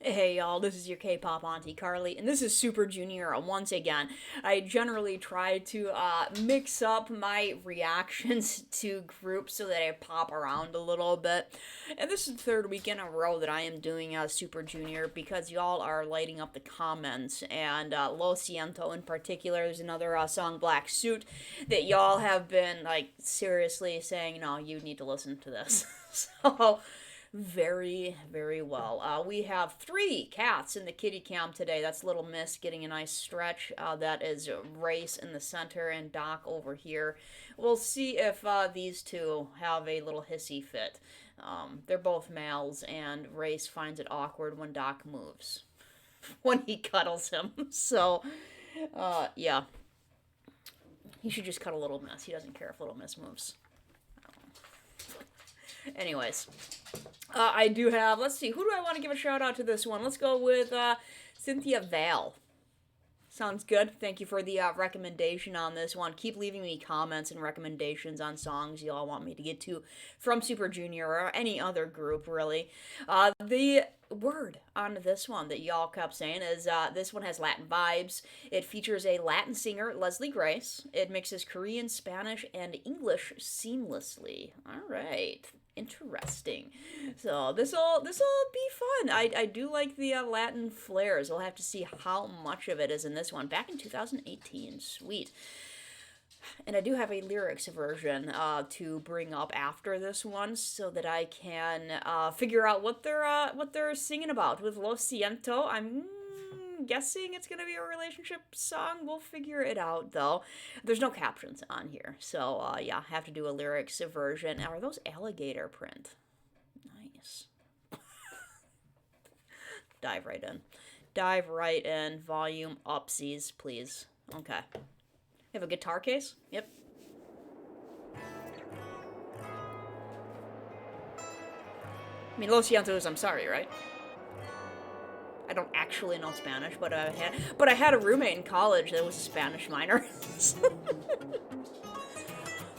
Hey y'all, this is your K-pop auntie Carly, and this is Super Junior once again. I generally try to mix up my reactions to groups so that I pop around a little bit. And this is the third week in a row that I am doing Super Junior because y'all are lighting up the comments, and Lo Siento in particular. There's another song, Black Suit, that y'all have been like seriously saying, no, you need to listen to this. So very, very well. We have three cats in the kitty cam today. That's Little Miss getting a nice stretch. That is Race in the center and Doc over here. We'll see if these two have a little hissy fit. They're both males, and Race finds it awkward when Doc moves, when he cuddles him. So, yeah. He should just cuddle Little Miss. He doesn't care if Little Miss moves. Anyways, I do have, let's see, who do I want to give a shout out to this one? Let's go with Cynthia Val. Sounds good. Thank you for the recommendation on this one. Keep leaving me comments and recommendations on songs y'all want me to get to from Super Junior or any other group, really. The word on this one that y'all kept saying is this one has Latin vibes. It features a Latin singer, Leslie Grace. It mixes Korean, Spanish, and English seamlessly. All right. Interesting. So this'll be fun. I do like the Latin flares. We'll have to see how much of it is in this one. Back in 2018. Sweet. And I do have a lyrics version to bring up after this one, so that I can figure out what they're singing about. With Lo Siento, I'm guessing it's gonna be a relationship song. We'll figure it out though. There's no captions on here, so yeah, have to do a lyrics version. Are those alligator print? Nice. Dive right in. Dive right in. Volume upsies, please. Okay. You have a guitar case? Yep. I mean, Lo Siento is I'm sorry, right? I don't actually know Spanish, but I had a roommate in college that was a Spanish minor.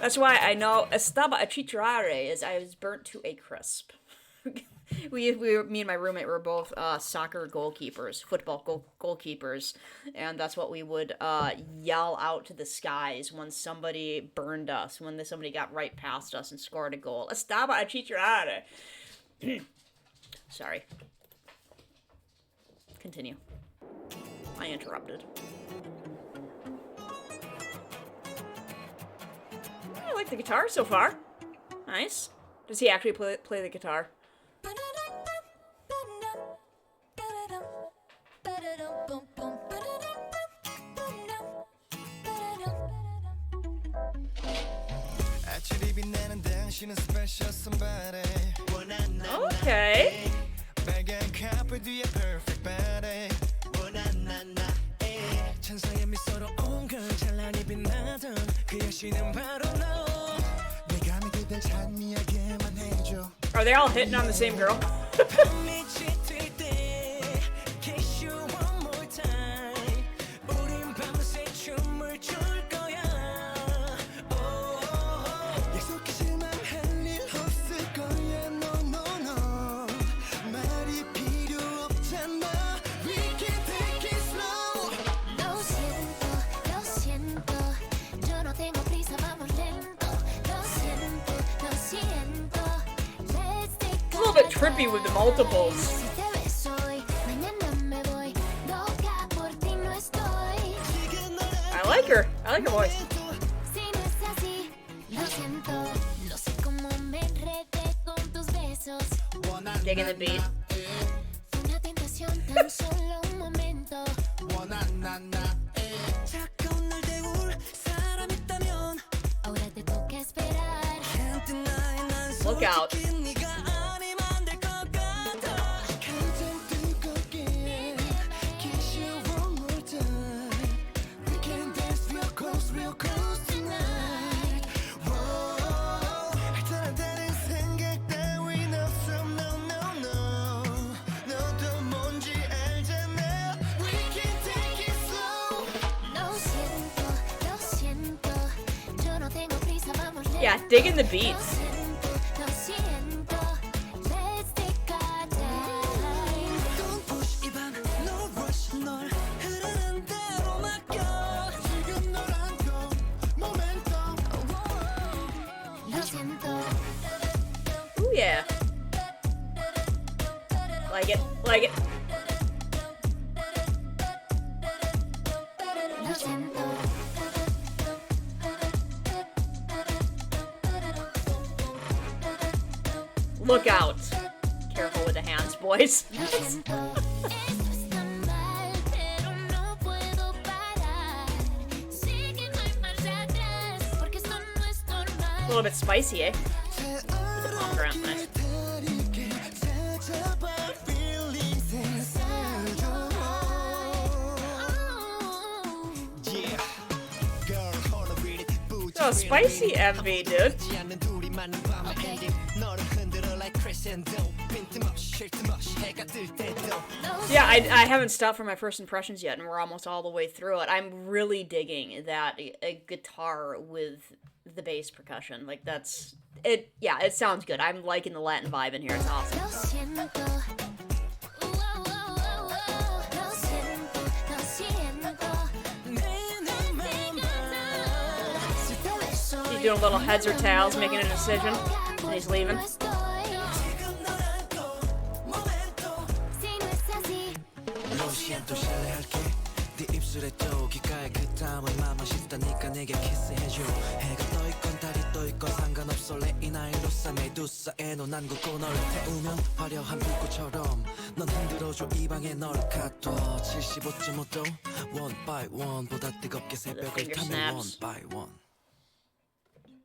That's why I know estaba a chicharrare is I was burnt to a crisp. Me and my roommate were both soccer goalkeepers, football goalkeepers, and that's what we would yell out to the skies when somebody burned us, when somebody got right past us and scored a goal. Estaba a chicharrare. Sorry. Continue. I interrupted. I like the guitar so far. Nice. Does he actually play the guitar? Okay. Are they all hitting on the same girl? Bit trippy with the multiples. I like her. I like her voice. Digging the beat. Look out. Yeah, digging the beats. Like it, like it. Look out. Careful with the hands, boys. A little bit spicy, eh? With the pomegranate, nice. So spicy MV, dude. Yeah, I haven't stopped for my first impressions yet, and we're almost all the way through it. I'm really digging that a guitar with the bass percussion. Like, that's it. Yeah, it sounds good. I'm liking the Latin vibe in here. It's awesome. He's doing little heads or tails, making a decision, and he's leaving.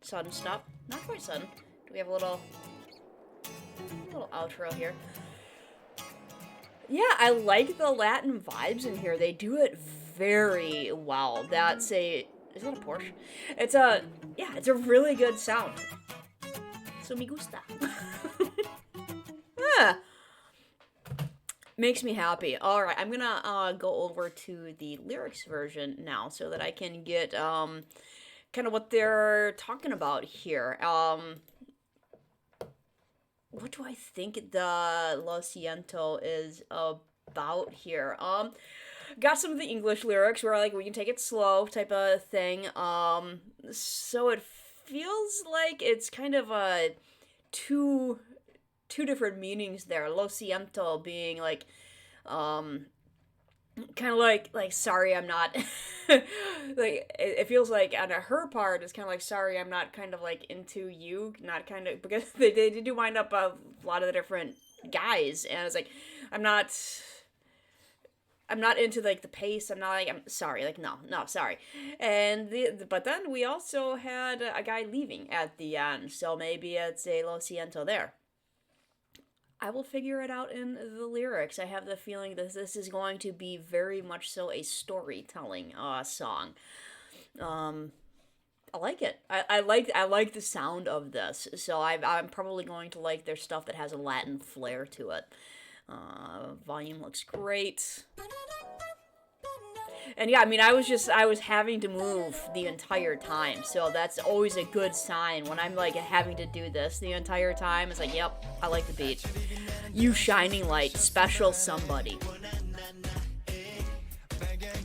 Sudden stop. Not quite sudden. Do we have a little outro here? Yeah, I like the Latin vibes in here. They do it very well. Is that a Porsche? It's a really good sound. So me gusta. Makes me happy. Alright, I'm gonna go over to the lyrics version now so that I can get kind of what they're talking about here. What do I think the Lo Siento is about here? Got some of the English lyrics where, like, we can take it slow type of thing. So it feels like it's kind of two different meanings there. Lo Siento being like, kind of like sorry I'm not like it feels like on her part it's kind of like sorry I'm not kind of like into you, not kind of, because they do wind up a lot of the different guys, and it's like I'm not into like the pace. I'm sorry, like no sorry. And but then we also had a guy leaving at the end, so maybe it's a Lo Siento there. I will figure it out in the lyrics. I have the feeling that this is going to be very much so a storytelling song. I like it. I like the sound of this. So I'm probably going to like their stuff that has a Latin flair to it. Volume looks great. And yeah, I mean, I was having to move the entire time, so that's always a good sign when I'm, like, having to do this the entire time. It's like, yep, I like the beat. You shining light, special somebody.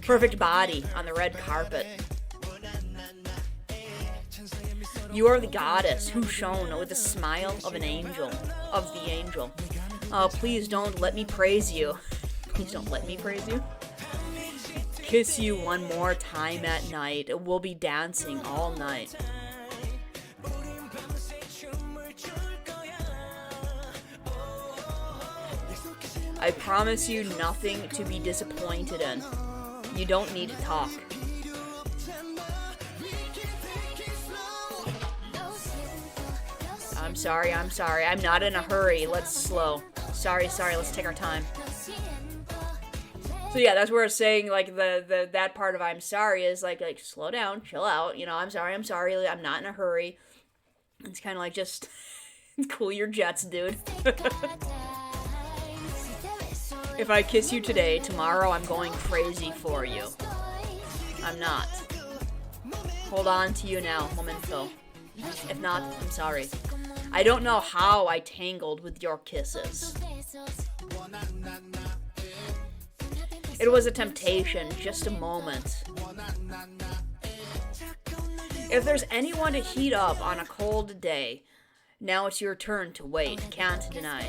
Perfect body on the red carpet. You are the goddess who shone with the smile of the angel. Please don't let me praise you. Please don't let me praise you. Kiss you one more time at night. We'll be dancing all night. I promise you nothing to be disappointed in. You don't need to talk. I'm sorry. I'm not in a hurry. Let's slow. Sorry, let's take our time. So yeah, that's where it's saying, like, that part of I'm sorry is like slow down, chill out, you know, I'm sorry, I'm not in a hurry. It's kind of like, just cool your jets, dude. If I kiss you today, tomorrow I'm going crazy for you. I'm not. Hold on to you now, momento. If not, I'm sorry. I don't know how I tangled with your kisses. It was a temptation, just a moment. If there's anyone to heat up on a cold day, now it's your turn to wait, can't deny.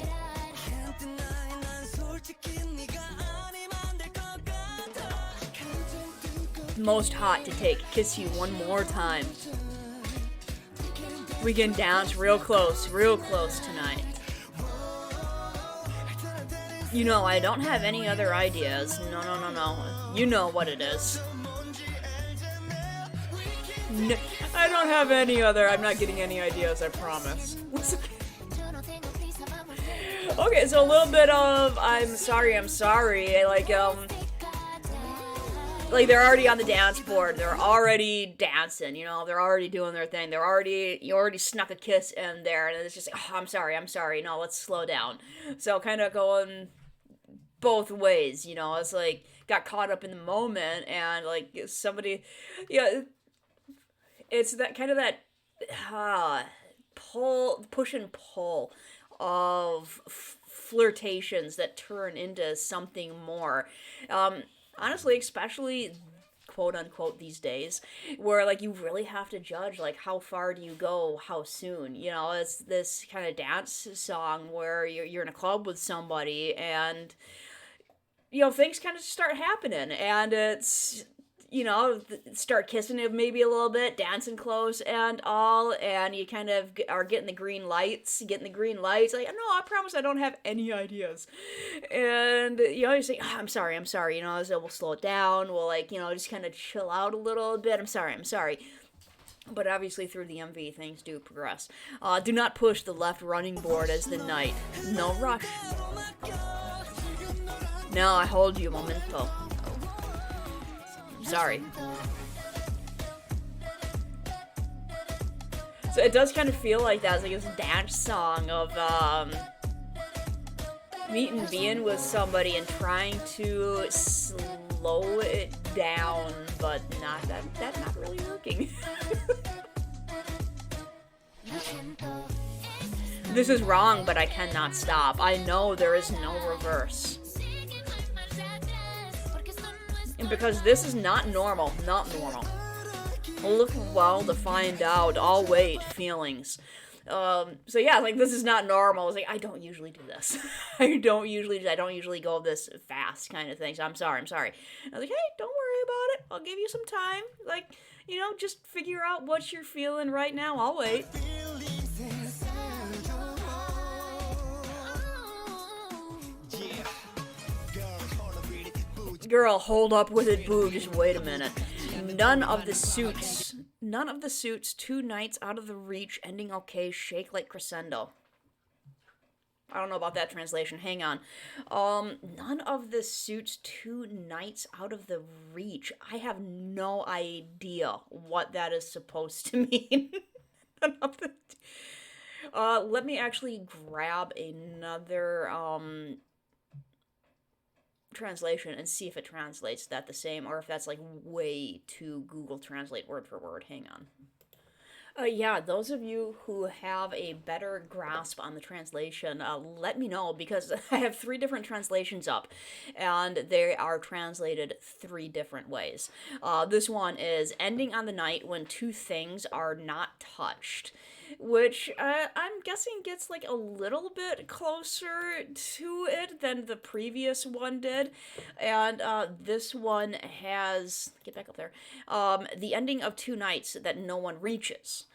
Most hot to take, kiss you one more time. We can dance real close tonight. You know, I don't have any other ideas. No. You know what it is. No, I don't have any other. I'm not getting any ideas, I promise. Okay, so a little bit of I'm sorry. Like they're already on the dance board. They're already dancing, you know. They're already doing their thing. You already snuck a kiss in there, and it's just like, oh, I'm sorry. No, let's slow down. So kind of going both ways, you know. It's like got caught up in the moment, and like somebody, yeah. It's that kind of that push and pull of flirtations that turn into something more. Honestly, especially quote unquote these days, where like you really have to judge like how far do you go, how soon. You know, it's this kind of dance song where you're in a club with somebody and you know things kind of start happening and it's you know, start kissing him maybe a little bit, dancing close and all, and you kind of are getting the green lights, like, no, I promise I don't have any ideas. And, you know, you say, oh, I'm sorry, you know, so we'll slow it down, we'll, like, you know, just kind of chill out a little bit, I'm sorry. But obviously through the MV, things do progress. Do not push the left running board as the night. No rush. Now I hold you, momento. Sorry. So it does kind of feel like that. It's like this dance song of meeting being with somebody and trying to slow it down, but that's not really working. This is wrong, but I cannot stop. I know there is no reverse. And because this is not normal. Look well to find out. I'll wait. Feelings. So yeah, like this is not normal. It's like I don't usually do this. I don't usually go this fast kind of thing. So I'm sorry. I was like, hey, don't worry about it. I'll give you some time. Like, you know, just figure out what you're feeling right now. I'll wait. Girl, hold up with it, boo. Just wait a minute. None of the suits. 2 nights out of the reach, ending okay, shake like crescendo. I don't know about that translation. Hang on. None of the suits 2 nights out of the reach. I have no idea what that is supposed to mean. Let me actually grab another, translation and see if it translates that the same or if that's like way too Google Translate word for word. Hang on. Yeah, those of you who have a better grasp on the translation, let me know because I have 3 different translations up and they are translated 3 different ways. This one is ending on the night when 2 things are not touched, which I'm guessing gets like a little bit closer to it than the previous one did. And this one has, get back up there, the ending of 2 nights that no one reaches.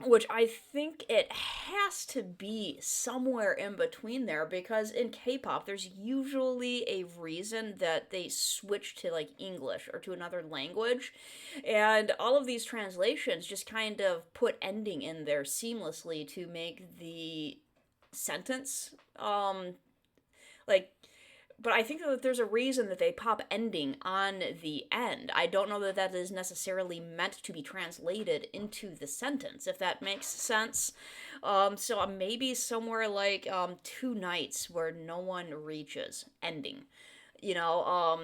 Which I think it has to be somewhere in between there because in K-pop there's usually a reason that they switch to like English or to another language, and all of these translations just kind of put ending in there seamlessly to make the sentence but I think that there's a reason that they pop ending on the end. I don't know that that is necessarily meant to be translated into the sentence, if that makes sense. So maybe somewhere like 2 nights where no one reaches, ending. You know,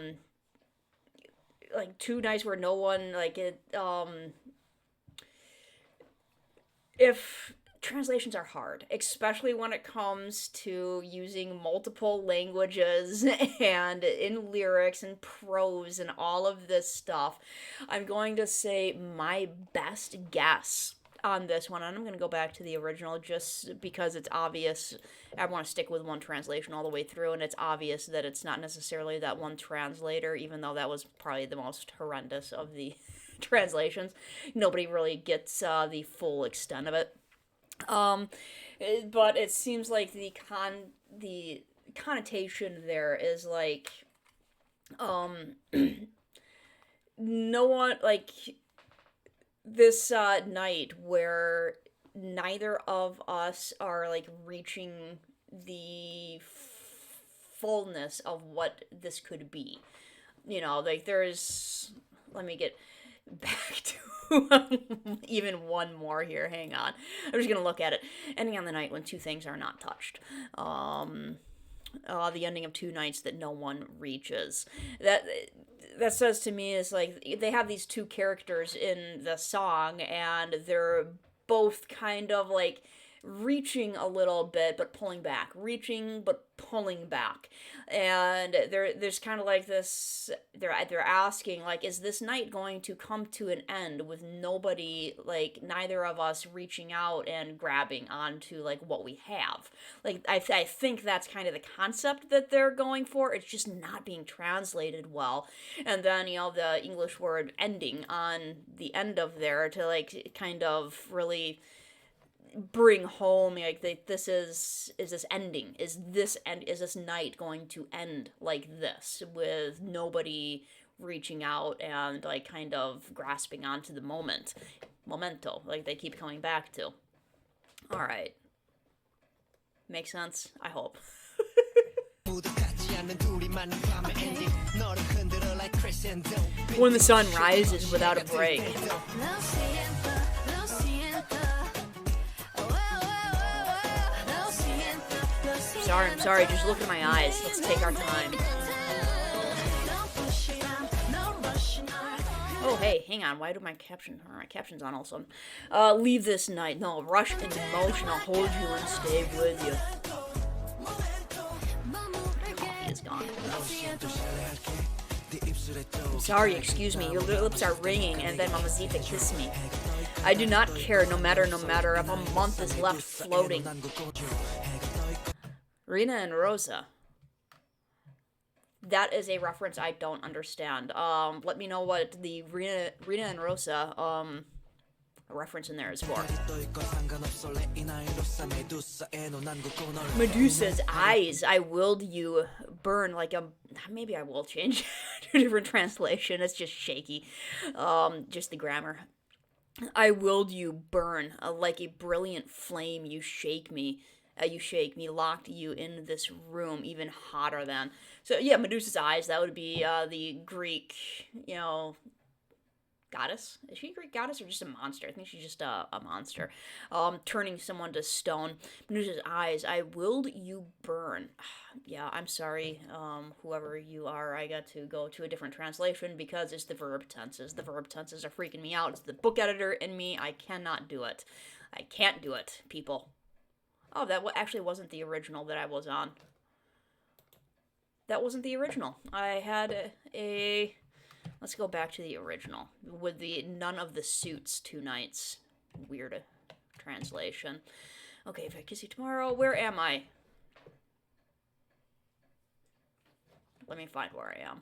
like 2 nights where no one, like it, if translations are hard, especially when it comes to using multiple languages and in lyrics and prose and all of this stuff. I'm going to say my best guess on this one, and I'm going to go back to the original just because it's obvious. I want to stick with one translation all the way through, and it's obvious that it's not necessarily that one translator, even though that was probably the most horrendous of the translations. Nobody really gets the full extent of it. But it seems like the connotation there is like, no one, like, this night where neither of us are like reaching the fullness of what this could be. You know, like there's. Let me get back to even one more here. Hang on. I'm just gonna look at it. Ending on the night when two things are not touched. The ending of two nights that no one reaches. That says to me is like they have these two characters in the song, and they're both kind of like reaching a little bit but pulling back, reaching but pulling back, and there's kind of like this. They're asking like, is this night going to come to an end with nobody, like neither of us reaching out and grabbing onto like what we have? Like I think that's kind of the concept that they're going for. It's just not being translated well, and then the English word ending on the end of there to like kind of really bring home like this is this ending, is this night going to end like this with nobody reaching out and like kind of grasping onto the memento like they keep coming back to. All right, makes sense, I hope. When the sun rises without a break. I'm sorry, just look at my eyes. Let's take our time. Oh, hey, hang on. Why do my captions on also? Leave this night. No, rush and emotion. I'll hold you and stay with you. My coffee is gone. I'm sorry, excuse me. Your lips are ringing, and then Mamacita kiss me. I do not care, no matter if a month is left floating. Rina and Rosa. That is a reference I don't understand. Let me know what the Rina and Rosa reference in there is for. Medusa's eyes. I willed you burn like a. Maybe I will change to a different translation. It's just shaky. Just the grammar. I willed you burn like a brilliant flame. You shake me. Locked you in this room, even hotter than. So yeah, Medusa's eyes, that would be the Greek, goddess. Is she a Greek goddess or just a monster? I think she's just a monster. Turning someone to stone. Medusa's eyes, I willed you burn. Yeah, I'm sorry, whoever you are, I got to go to a different translation because it's the verb tenses. The verb tenses are freaking me out. It's the book editor in me. I cannot do it. I can't do it, people. Oh, that actually wasn't the original that I was on. That wasn't the original. I had a... Let's go back to the original. With the None of the Suits Two Nights. Weird translation. Okay, if I kiss you tomorrow, where am I? Let me find where I am.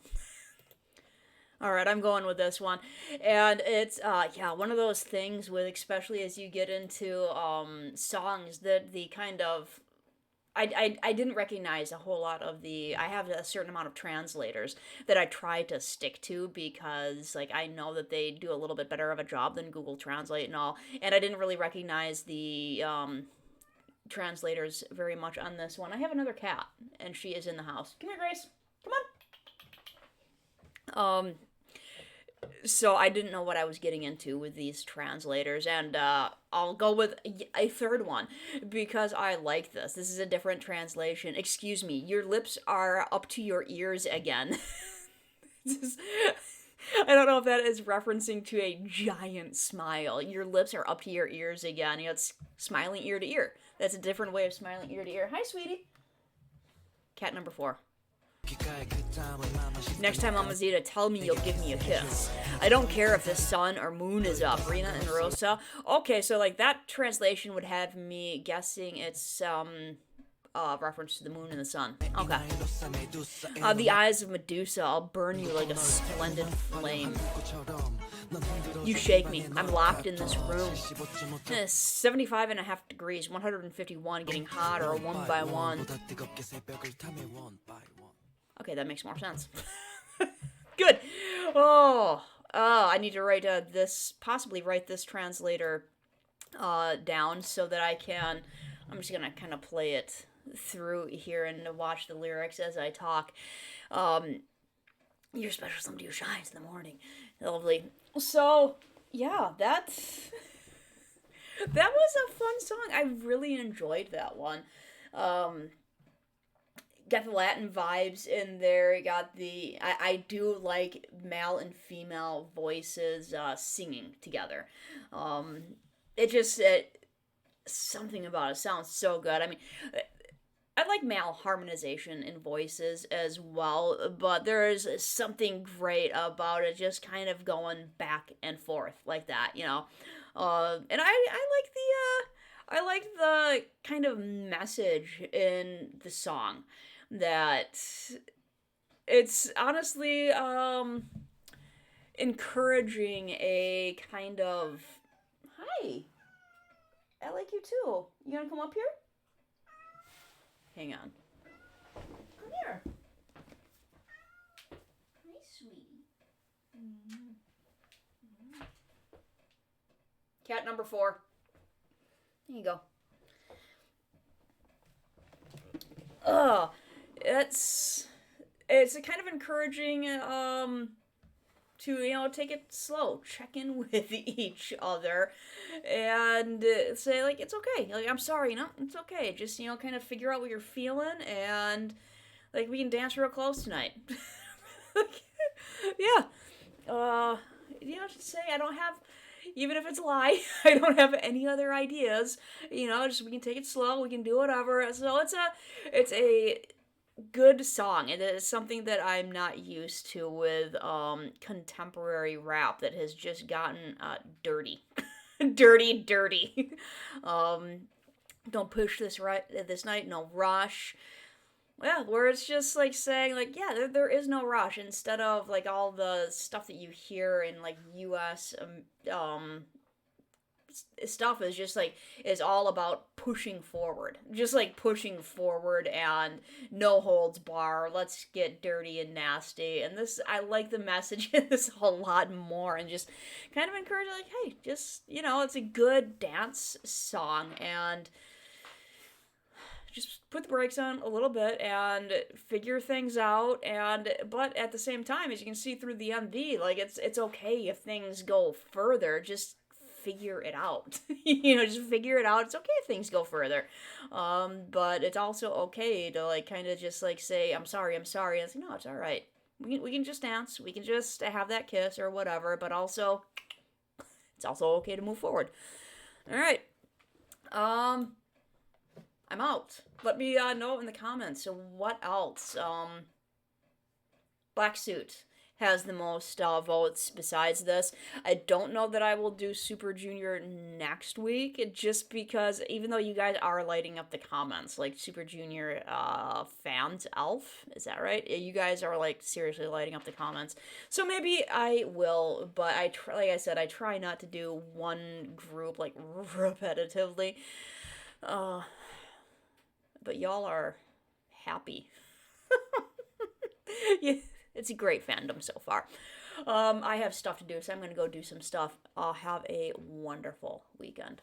Alright, I'm going with this one. And it's, one of those things with, especially as you get into songs that the kind of... I didn't recognize a whole lot of the... I have a certain amount of translators that I try to stick to because, like, I know that they do a little bit better of a job than Google Translate and all. And I didn't really recognize the translators very much on this one. I have another cat, and she is in the house. Come here, Grace. Come on. So I didn't know what I was getting into with these translators, and I'll go with a third one because I like this. This is a different translation. Excuse me, your lips are up to your ears again. I don't know if that is referencing to a giant smile. Your lips are up to your ears again. It's smiling ear to ear. That's a different way of smiling ear to ear. Hi, sweetie. Cat number 4. Next time I'm Zeta, tell me you'll give me a kiss. I don't care if the sun or moon is up. Rina and Rosa. Okay, so like that translation would have me guessing it's reference to the moon and the sun. Okay. The eyes of Medusa. I'll burn you like a splendid flame. You shake me. I'm locked in this room. 75.5 degrees, 151, getting hotter one by one. Okay, that makes more sense. Good. I need to write possibly write this translator down so that I can. I'm just gonna kind of play it through here and watch the lyrics as I talk. You're special, somebody who shines in the morning. Lovely. So yeah, that was a fun song. I really enjoyed that one. Got the Latin vibes in there. Got the I do like male and female voices singing together. Something about it sounds so good. I mean, I like male harmonization in voices as well, but there is something great about it just kind of going back and forth like that, you know. And I like the kind of message in the song that it's honestly encouraging a kind of hi. I like you too. You gonna come up here? Hang on. Come here. Hi, sweetie. Mm-hmm. Cat number 4. There you go. It's a kind of encouraging to take it slow, check in with each other, and say like it's okay. Like I'm sorry, it's okay. Just kind of figure out what you're feeling, and like we can dance real close tonight. Yeah. Just say I don't have. Even if it's a lie, I don't have any other ideas. Just we can take it slow. We can do whatever. So it's a good song. It is something that I'm not used to with contemporary rap that has just gotten dirty, dirty. Don't push this night. No rush. Yeah, where it's just like saying like, yeah, there is no rush, instead of like all the stuff that you hear in like U.S. Stuff is just like is all about pushing forward, just like pushing forward and no holds bar. Let's get dirty and nasty. And this, I like the message in this a lot more, and just kind of encourage like, hey, just it's a good dance song, and just put the brakes on a little bit and figure things out. But at the same time, as you can see through the MV, like it's okay if things go further. Just figure it out. Just figure it out. It's okay if things go further. But it's also okay to like kind of just like say, I'm sorry. And it's like, no, it's all right. We can just dance. We can just have that kiss or whatever. But also, it's also okay to move forward. All right. I'm out. Let me know in the comments. So what else? Black Suit has the most votes besides this. I don't know that I will do Super Junior next week, just because even though you guys are lighting up the comments, like Super Junior fans, Elf, is that right? You guys are like seriously lighting up the comments. So maybe I will, but like I said, I try not to do one group like repetitively. But y'all are happy. Yeah, it's a great fandom so far. I have stuff to do, so I'm going to go do some stuff. Have a wonderful weekend.